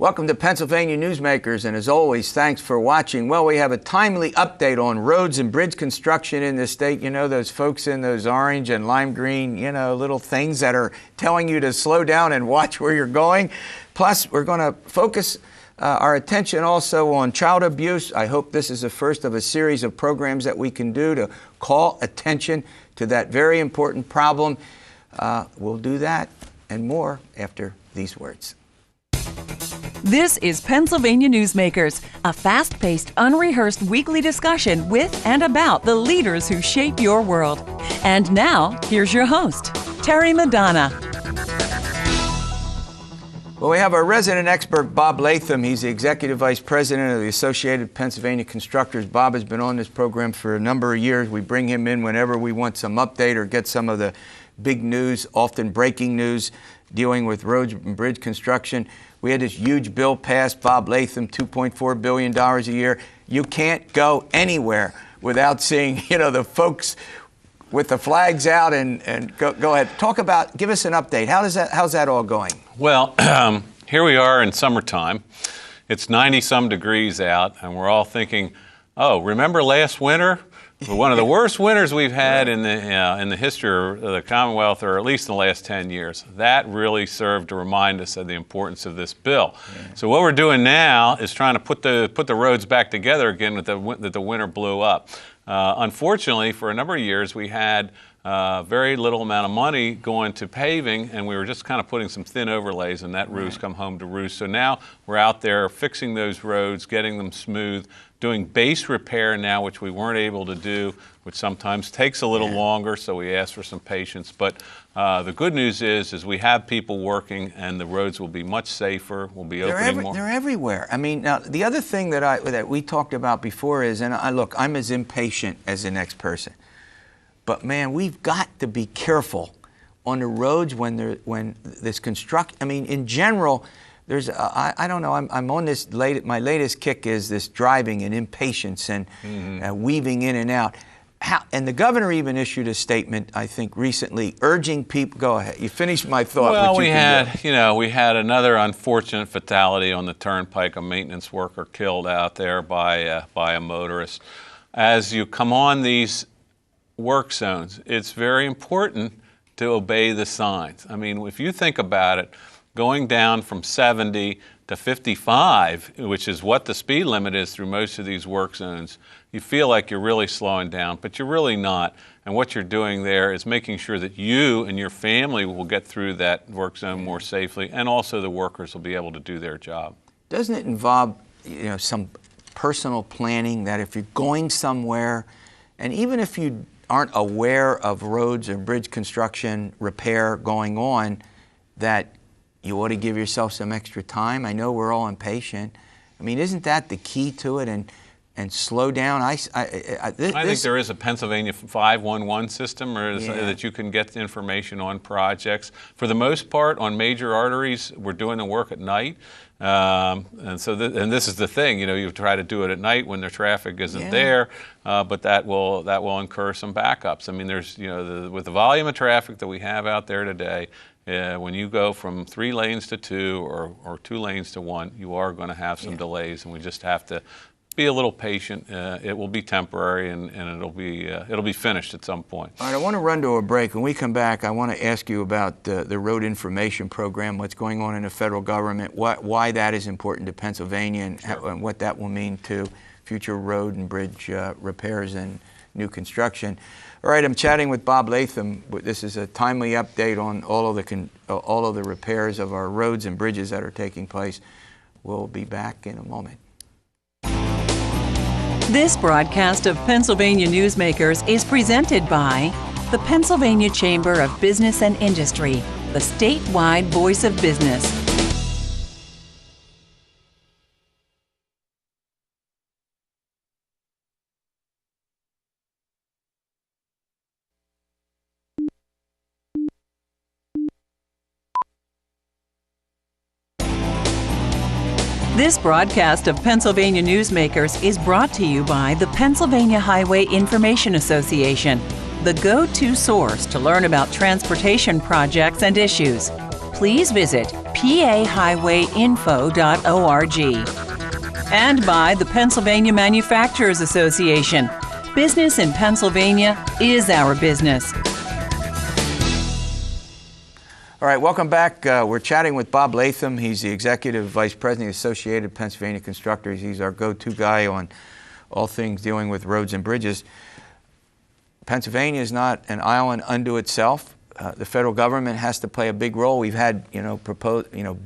Welcome to Pennsylvania Newsmakers, and as always, thanks for watching. Well, we have a timely update on roads and bridge construction in the state. You know, those folks in those orange and lime green, little things that are telling you to slow down and watch where you're going. Plus, we're going to focus our attention also on child abuse. I hope this is the first of a series of programs that we can do to call attention to that very important problem. We'll do that and more after these words. This is Pennsylvania Newsmakers, a fast-paced, unrehearsed weekly discussion with and about the leaders who shape your world. And now, here's your host, Terry Madonna. Well, we have our resident expert, Bob Latham. He's the Executive Vice President of the Associated Pennsylvania Constructors. Bob has been on this program for a number of years. We bring him in whenever we want some update or get some of the big news, often breaking news, dealing with roads and bridge construction. We had this huge bill passed, Bob Latham, $2.4 billion a year. You can't go anywhere without seeing, the folks with the flags out and go ahead. Give us an update. How's that all going? Well, here we are in summertime. It's 90-some degrees out, and we're all thinking, oh, remember last winter? One of the worst winters we've had in the history of the Commonwealth, or at least in the last 10 years. That really served to remind us of the importance of this bill. Yeah. So what we're doing now is trying to put the roads back together again that the winter blew up. Unfortunately, for a number of years, we had very little amount of money going to paving, and we were just kind of putting some thin overlays, and that roost come home to roost. So now we're out there fixing those roads, getting them smooth, doing base repair now, which we weren't able to do, which sometimes takes a little longer, so we ask for some patience. But the good news is we have people working, and the roads will be much safer. We'll be opening more. They're everywhere. I mean, now, the other thing that we talked about before is, and I'm as impatient as the next person, but man, we've got to be careful on the roads when this in general. I don't know. I'm on this my latest kick is this driving and impatience and weaving in and out. And the governor even issued a statement, I think, recently urging people. Go ahead. You finished my thought. Well, we had another unfortunate fatality on the turnpike. A maintenance worker killed out there by a motorist. As you come on these work zones, it's very important to obey the signs. I mean, if you think about it, going down from 70 to 55, which is what the speed limit is through most of these work zones, you feel like you're really slowing down, but you're really not. And what you're doing there is making sure that you and your family will get through that work zone more safely, and also the workers will be able to do their job. Doesn't it involve, some personal planning, that if you're going somewhere, and even if you aren't aware of roads and bridge construction repair going on, that you ought to give yourself some extra time? I know we're all impatient. I mean, isn't that the key to it? And slow down. I think there is a Pennsylvania 511 system that you can get information on projects. For the most part, on major arteries, we're doing the work at night. And this is the thing, you try to do it at night when the traffic isn't there, but that will incur some backups. I mean, there's, with the volume of traffic that we have out there today, when you go from 3 lanes to 2 or 2 lanes to 1, you are going to have some delays, and we just have to be a little patient. It will be temporary, and it'll be finished at some point. All right, I want to run to a break. When we come back, I want to ask you about the road information program, what's going on in the federal government, why that is important to Pennsylvania, and what that will mean to future road and bridge repairs and new construction. All right, I'm chatting with Bob Latham. This is a timely update on all of the repairs of our roads and bridges that are taking place. We'll be back in a moment. This broadcast of Pennsylvania Newsmakers is presented by the Pennsylvania Chamber of Business and Industry, the statewide voice of business. This broadcast of Pennsylvania Newsmakers is brought to you by the Pennsylvania Highway Information Association, the go-to source to learn about transportation projects and issues. Please visit pahighwayinfo.org. And by the Pennsylvania Manufacturers Association. Business in Pennsylvania is our business. All right, welcome back. We're chatting with Bob Latham. He's the Executive Vice President of the Associated Pennsylvania Constructors. He's our go-to guy on all things dealing with roads and bridges. Pennsylvania is not an island unto itself. The federal government has to play a big role. We've had,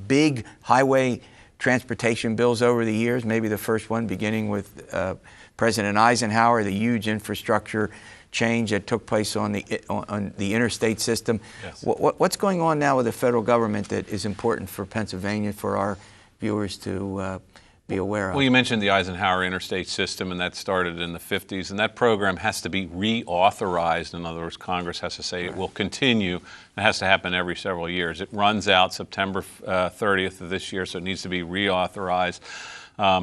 big highway transportation bills over the years. Maybe the first one beginning with President Eisenhower, the huge infrastructure change that took place on the interstate system. Yes. What's going on now with the federal government that is important for Pennsylvania for our viewers to be aware of? Well, you mentioned the Eisenhower interstate system, and that started in the 50s, and that program has to be reauthorized. In other words, Congress has to say it will continue. It has to happen every several years. It runs out September 30th of this year, so it needs to be reauthorized.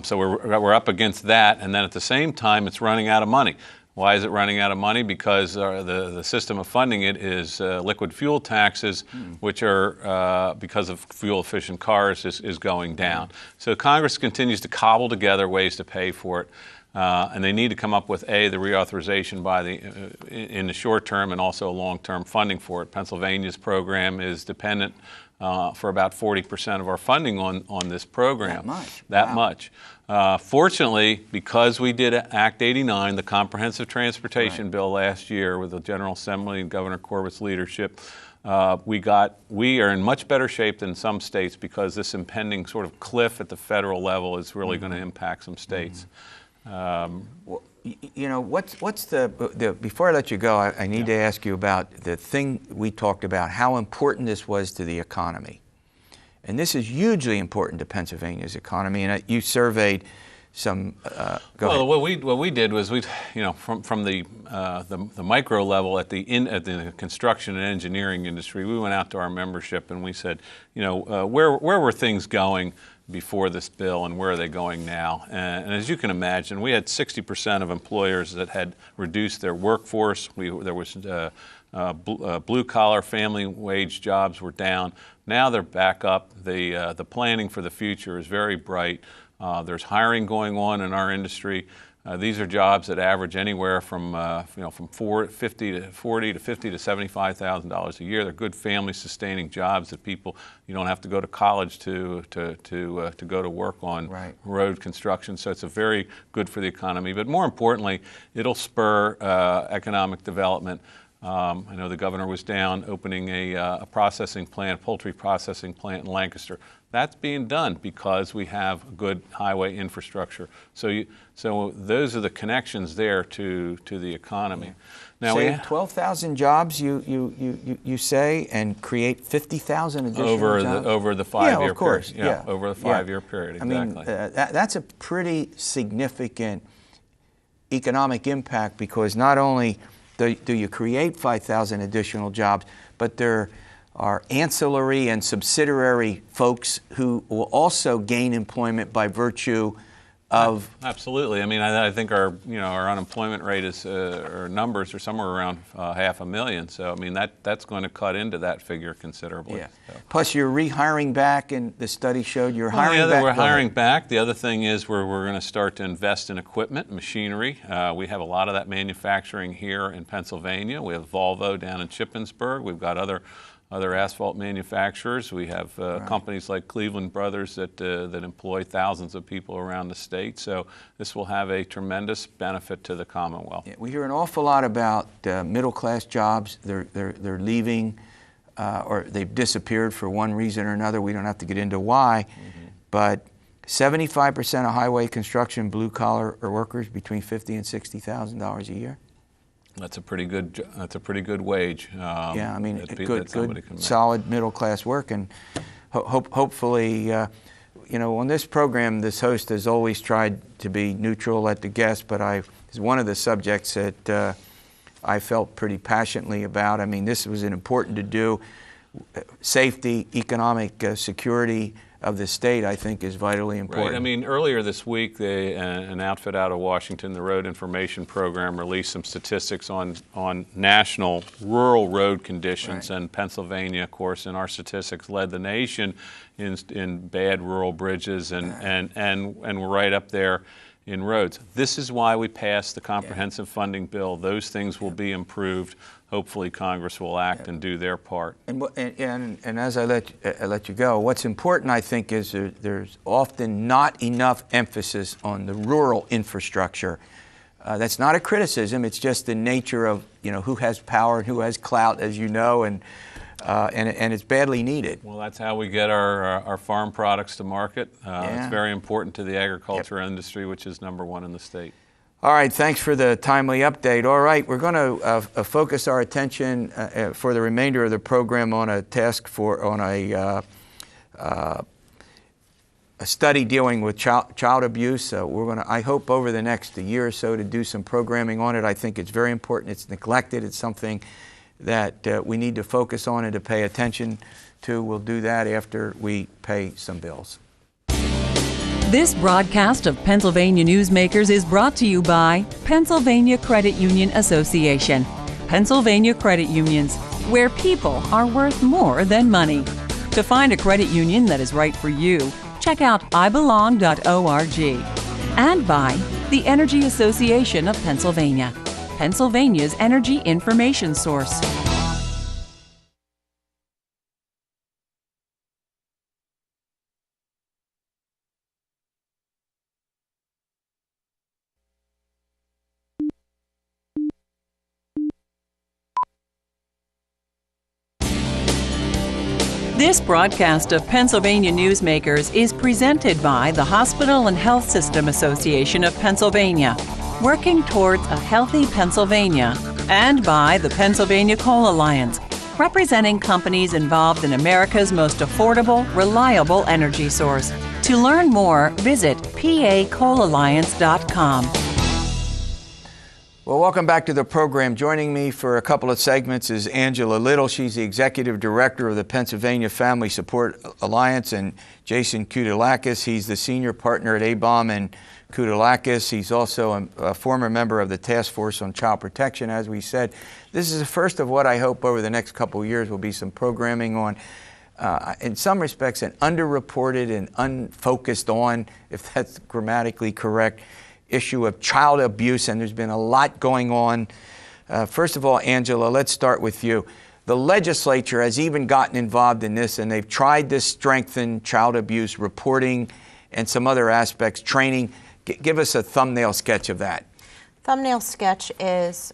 So we're up against that, and then at the same time, it's running out of money. Why is it running out of money? Because the system of funding it is liquid fuel taxes, which are, because of fuel-efficient cars, is going down. So Congress continues to cobble together ways to pay for it, and they need to come up with, the reauthorization in the short term and also long-term funding for it. Pennsylvania's program is dependent for about 40% of our funding on this program. That much? That Wow. much. Fortunately, because we did Act 89, the Comprehensive Transportation Bill last year with the General Assembly and Governor Corbett's leadership, we are in much better shape than some states because this impending sort of cliff at the federal level is really going to impact some states. What's the before I let you go, I need to ask you about the thing we talked about, how important this was to the economy. And this is hugely important to Pennsylvania's economy. And you surveyed some. Well, what we did was from the micro level at the construction and engineering industry, we went out to our membership and we said, where were things going before this bill and where are they going now? And as you can imagine, we had 60% of employers that had reduced their workforce. There was blue-collar family wage jobs were down. Now they're back up. The planning for the future is very bright. There's hiring going on in our industry. These are jobs that average anywhere from $40,000 to $50,000 to $75,000 a year. They're good family-sustaining jobs that you don't have to go to college to go to work on road construction. So it's very good for the economy. But more importantly, it'll spur economic development. I know the governor was down opening a processing plant, a poultry processing plant in Lancaster. That's being done because we have good highway infrastructure. So those are the connections there to the economy. Now save 12,000 jobs, you say, and create 50,000 additional jobs? Over the 5-year of course. period. Yeah, over the 5-year period, exactly. I mean, that's a pretty significant economic impact because not only do you create 5,000 additional jobs, but there are ancillary and subsidiary folks who will also gain employment by virtue of... Absolutely. I mean, I think our unemployment rate is, our numbers are somewhere around 500,000. So, I mean, that's going to cut into that figure considerably. Yeah. So. Plus, you're rehiring back, and the study showed you're hiring back. We're hiring back. The other thing is we're going to start to invest in equipment, machinery. We have a lot of that manufacturing here in Pennsylvania. We have Volvo down in Shippensburg. We've got other asphalt manufacturers. We have companies like Cleveland Brothers that employ thousands of people around the state. So this will have a tremendous benefit to the Commonwealth. Yeah, we hear an awful lot about middle-class jobs. They're leaving or they've disappeared for one reason or another. We don't have to get into why, but 75% of highway construction blue-collar workers between $50,000 and $60,000 a year. That's a pretty good wage. Yeah, I mean, good solid middle-class work, and hopefully, on this program, this host has always tried to be neutral at the guest, but it's one of the subjects that I felt pretty passionately about. I mean, this was important to do. Safety, economic security, of the state, I think, is vitally important. Right. I mean, earlier this week, an outfit out of Washington, the Road Information Program, released some statistics on national rural road conditions, and Pennsylvania, of course, in our statistics, led the nation in bad rural bridges, and we're right up there in roads. This is why we passed the comprehensive funding bill. Those things will be improved. Hopefully Congress will act and do their part. And as I let you go, what's important, I think, is there's often not enough emphasis on the rural infrastructure. That's not a criticism. It's just the nature of who has power and who has clout, as you know, and it's badly needed. Well, that's how we get our farm products to market. It's very important to the agriculture industry, which is #1 in the state. All right, thanks for the timely update. All right, we're going to focus our attention for the remainder of the program on a study dealing with child abuse. We're going to, I hope, over the next year or so, to do some programming on it. I think it's very important. It's neglected. It's something that we need to focus on and to pay attention to. We'll do that after we pay some bills. This broadcast of Pennsylvania Newsmakers is brought to you by Pennsylvania Credit Union Association. Pennsylvania Credit Unions, where people are worth more than money. To find a credit union that is right for you, check out ibelong.org. And by the Energy Association of Pennsylvania, Pennsylvania's energy information source. This broadcast of Pennsylvania Newsmakers is presented by the Hospital and Health System Association of Pennsylvania, working towards a healthy Pennsylvania, and by the Pennsylvania Coal Alliance, representing companies involved in America's most affordable, reliable energy source. To learn more, visit pacoalalliance.com. Well, welcome back to the program. Joining me for a couple of segments is Angela Liddle. She's the Executive Director of the Pennsylvania Family Support Alliance, and Jason Kutulakis. He's the Senior Partner at Abom and Kutulakis. He's also a former member of the Task Force on Child Protection, as we said. This is the first of what I hope over the next couple of years will be some programming on, in some respects, an underreported and unfocused on, if that's grammatically correct, issue of child abuse, and there's been a lot going on. First of all, Angela, let's start with you. The legislature has even gotten involved in this, and they've tried to strengthen child abuse reporting and some other aspects, training. Give us a thumbnail sketch of that. Thumbnail sketch is,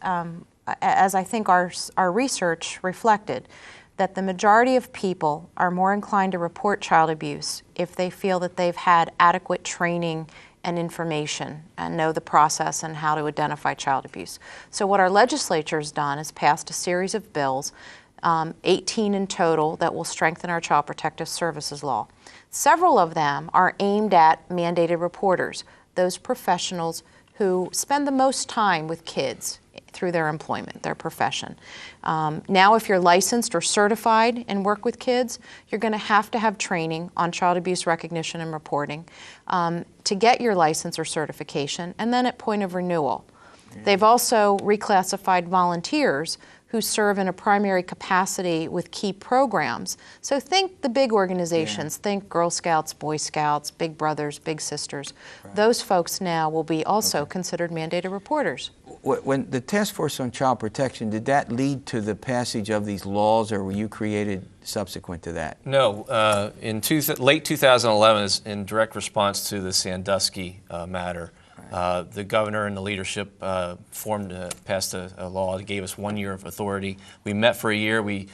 as I think our research reflected, that the majority of people are more inclined to report child abuse if they feel that they've had adequate training and information and know the process and how to identify child abuse. So what our legislature has done is passed a series of bills, 18 in total, that will strengthen our Child Protective Services law. Several of them are aimed at mandated reporters, those professionals who spend the most time with kids through their employment, their profession. Now, if you're licensed or certified and work with kids, you're going to have training on child abuse recognition and reporting to get your license or certification, and then at point of renewal. Yeah. They've also reclassified volunteers who serve in a primary capacity with key programs. So think the big organizations, think Girl Scouts, Boy Scouts, Big Brothers, Big Sisters. Right. Those folks now will be also considered mandated reporters. When the Task Force on Child Protection, did that lead to the passage of these laws, or were you created subsequent to that? No. In late 2011, in direct response to the Sandusky matter, the governor and the leadership passed a law that gave us 1 year of authority. We met for a year. We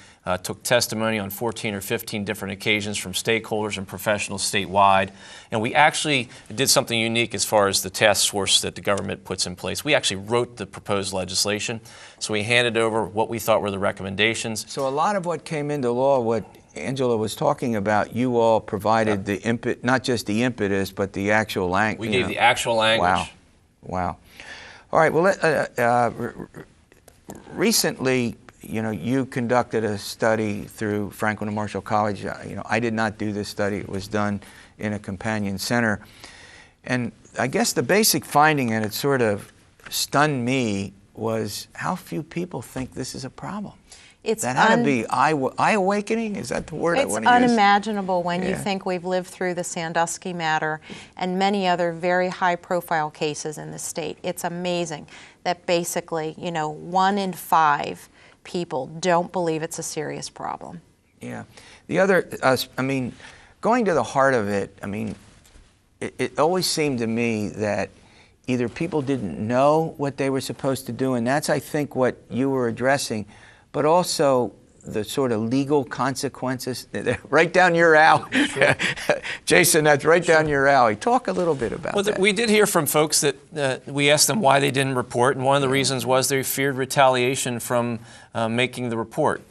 took testimony on 14 or 15 different occasions from stakeholders and professionals statewide. And we actually did something unique as far as the task force that the government puts in place. We actually wrote the proposed legislation. So we handed over what we thought were the recommendations. So a lot of what came into law, what Angela was talking about, you all provided the input, not just the impetus, but the actual language. We gave the actual language. Wow. All right. Well, recently, you conducted a study through Franklin and Marshall College. I did not do this study. It was done in a companion center. And I guess the basic finding, and it sort of stunned me, was how few people think this is a problem. That had to be eye-awakening? Is that the word I want to use? It's unimaginable when you think we've lived through the Sandusky matter and many other very high-profile cases in the state. It's amazing that basically, 1 in 5 people don't believe it's a serious problem. Yeah. The other, going to the heart of it, it always seemed to me that either people didn't know what they were supposed to do, and that's, I think, what you were addressing, but also the sort of legal consequences. Right down your alley. Sure. Jason, that's right down your alley. Talk a little bit about that. We did hear from folks that we asked them why they didn't report, and one of the reasons was they feared retaliation from making the report.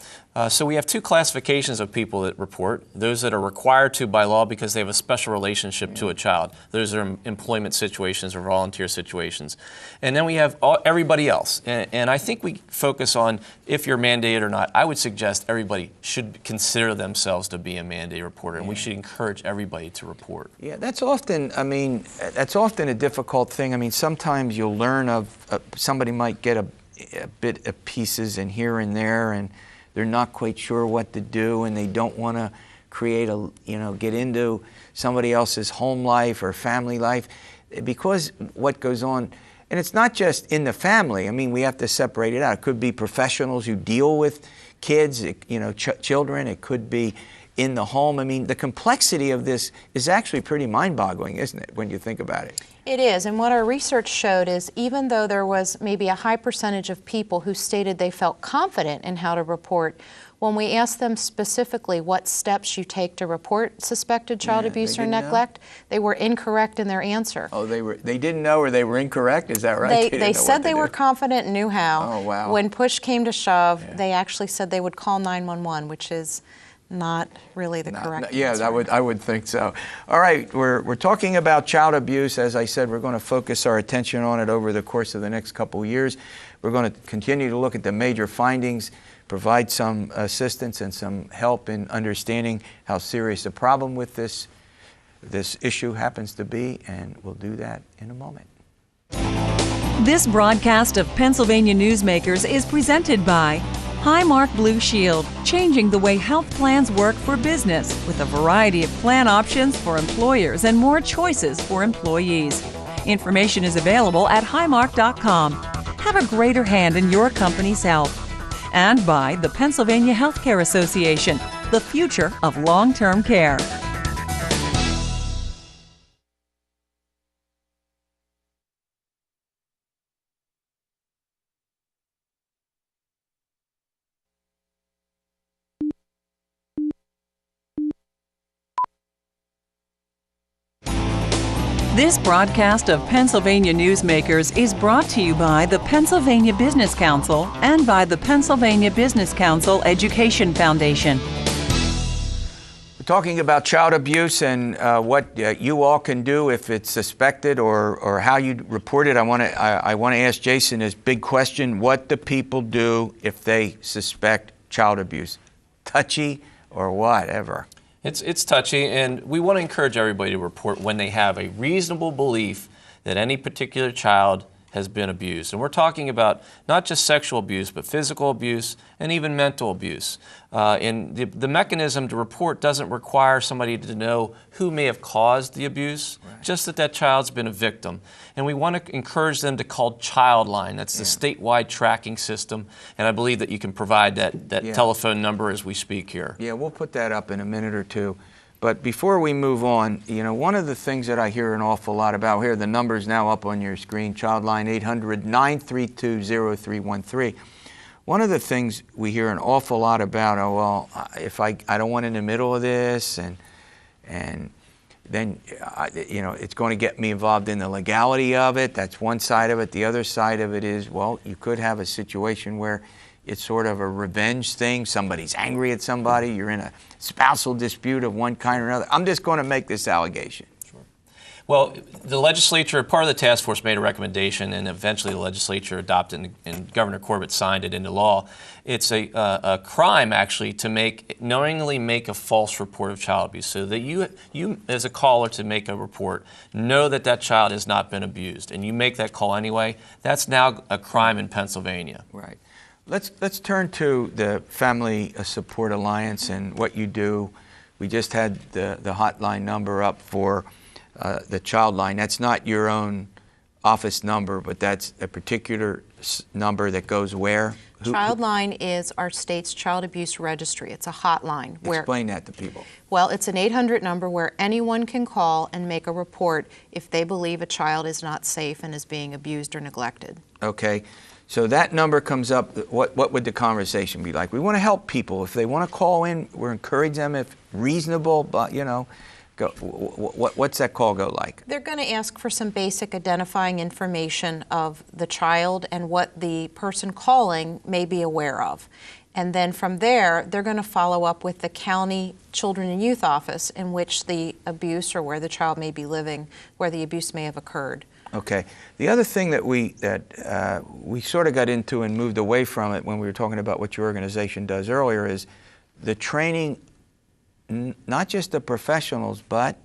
So we have 2 classifications of people that report. Those that are required to by law because they have a special relationship to a child. Those are employment situations or volunteer situations. And then we have everybody else. And I think we focus on if you're mandated or not. I would suggest everybody should consider themselves to be a mandated reporter, and we should encourage everybody to report. Yeah, that's often, that's often a difficult thing. Sometimes you'll learn of somebody might get a bit of pieces and here and there, and they're not quite sure what to do, and they don't want to get into somebody else's home life or family life, because what goes on, and it's not just in the family. We have to separate it out. It could be professionals who deal with kids, children. It could be in the home. The complexity of this is actually pretty mind-boggling, isn't it, when you think about it? It is, and what our research showed is even though there was maybe a high percentage of people who stated they felt confident in how to report, when we asked them specifically what steps you take to report suspected child abuse or neglect, they were incorrect in their answer. Oh, they didn't know, or they were incorrect? Is that right? They said they were confident and knew how. Oh, wow. When push came to shove, they actually said they would call 911, which is not really the correct answer. I would think so. All right, we're talking about child abuse. As I said, we're going to focus our attention on it over the course of the next couple of years. We're going to continue to look at the major findings, provide some assistance and some help in understanding how serious a problem with this issue happens to be, and we'll do that in a moment. This broadcast of Pennsylvania Newsmakers is presented by Highmark Blue Shield, changing the way health plans work for business with a variety of plan options for employers and more choices for employees. Information is available at highmark.com. Have a greater hand in your company's health. And by the Pennsylvania Healthcare Association, the future of long-term care. This broadcast of Pennsylvania Newsmakers is brought to you by the Pennsylvania Business Council and by the Pennsylvania Business Council Education Foundation. We're talking about child abuse and what you all can do if it's suspected or how you report it. I want to ask Jason this big question: what do people do if they suspect child abuse? Touchy or whatever? It's touchy, and we want to encourage everybody to report when they have a reasonable belief that any particular child has been abused. And we're talking about not just sexual abuse, but physical abuse and even mental abuse. And the mechanism to report doesn't require somebody to know who may have caused the abuse, just that child's been a victim. And we want to encourage them to call Childline. That's the statewide tracking system. And I believe that you can provide that telephone number as we speak here. Yeah, we'll put that up in a minute or two. But before we move on, one of the things that I hear an awful lot about here, the number's now up on your screen, Childline 800-932-0313. One of the things we hear an awful lot about, if I don't want in the middle of this, and then it's going to get me involved in the legality of it. That's one side of it. The other side of it is, you could have a situation where it's sort of a revenge thing. Somebody's angry at somebody. You're in a spousal dispute of one kind or another. I'm just going to make this allegation. Well, the legislature, part of the task force made a recommendation, and eventually the legislature adopted, and Governor Corbett signed it into law. It's a crime, actually, to knowingly make a false report of child abuse, so that you as a caller to make a report know that that child has not been abused, and you make that call anyway. That's now a crime in Pennsylvania. Right. Let's turn to the Family Support Alliance and what you do. We just had the hotline number up for the child line. That's not your own office number, but that's a particular number that goes where? Childline is our state's child abuse registry. It's a hotline. Explain that to people. Well, it's an 800 number where anyone can call and make a report if they believe a child is not safe and is being abused or neglected. Okay. So that number comes up. What would the conversation be like? We want to help people. If they want to call in, we're encourage them if reasonable, but what's that call go like? They're going to ask for some basic identifying information of the child and what the person calling may be aware of. And then from there, they're going to follow up with the county children and youth office in which the abuse or where the child may be living, where the abuse may have occurred. Okay. The other thing that we sort of got into and moved away from it when we were talking about what your organization does earlier is the training, not just the professionals, but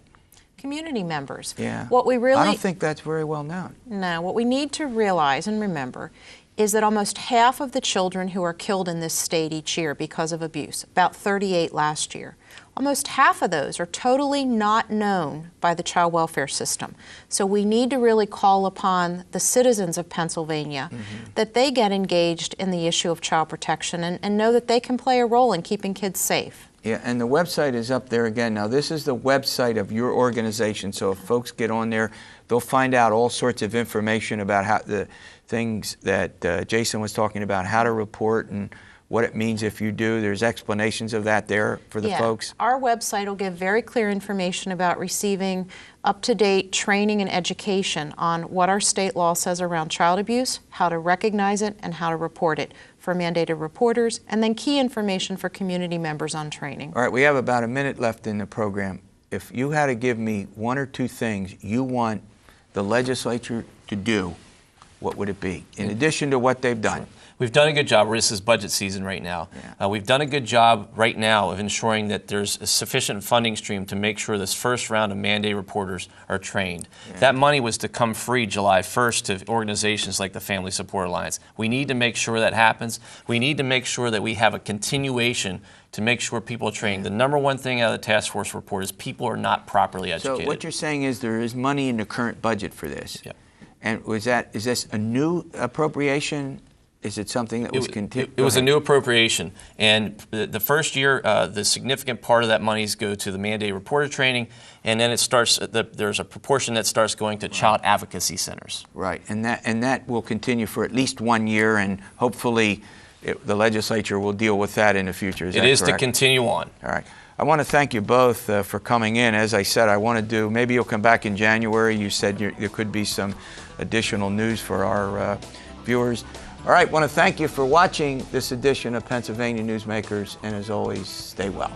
community members. Yeah. What we really, I don't think that's very well known. No. What we need to realize and remember is that almost half of the children who are killed in this state each year because of abuse, about 38 last year, almost half of those are totally not known by the child welfare system. So we need to really call upon the citizens of Pennsylvania that they get engaged in the issue of child protection and know that they can play a role in keeping kids safe. Yeah, and the website is up there again. Now, this is the website of your organization, so if folks get on there, they'll find out all sorts of information about how the things that Jason was talking about, how to report and what it means if you do. There's explanations of that there for the folks. Our website will give very clear information about receiving up-to-date training and education on what our state law says around child abuse, how to recognize it, and how to report it for mandated reporters, and then key information for community members on training. All right, we have about a minute left in the program. If you had to give me one or two things you want the legislature to do, what would it be, in addition to what they've done? We've done a good job. This is budget season right now. Yeah. We've done a good job right now of ensuring that there's a sufficient funding stream to make sure this first round of mandated reporters are trained. Yeah. That money was to come free July 1st to organizations like the Family Support Alliance. We need to make sure that happens. We need to make sure that we have a continuation to make sure people are trained. The number one thing out of the task force report is people are not properly educated. So what you're saying is there is money in the current budget for this. Yep. And is this a new appropriation? Is it something that was continued? It was a new appropriation, and the first year, the significant part of that monies go to the mandated reporter training, and then it starts. There's a proportion that starts going to child advocacy centers. Right, and that will continue for at least 1 year, and hopefully, the legislature will deal with that in the future. Is that correct? To continue on. All right. I want to thank you both for coming in. As I said, I want to do. Maybe you'll come back in January. You said there could be some additional news for our viewers. All right, I want to thank you for watching this edition of Pennsylvania Newsmakers, and as always, stay well.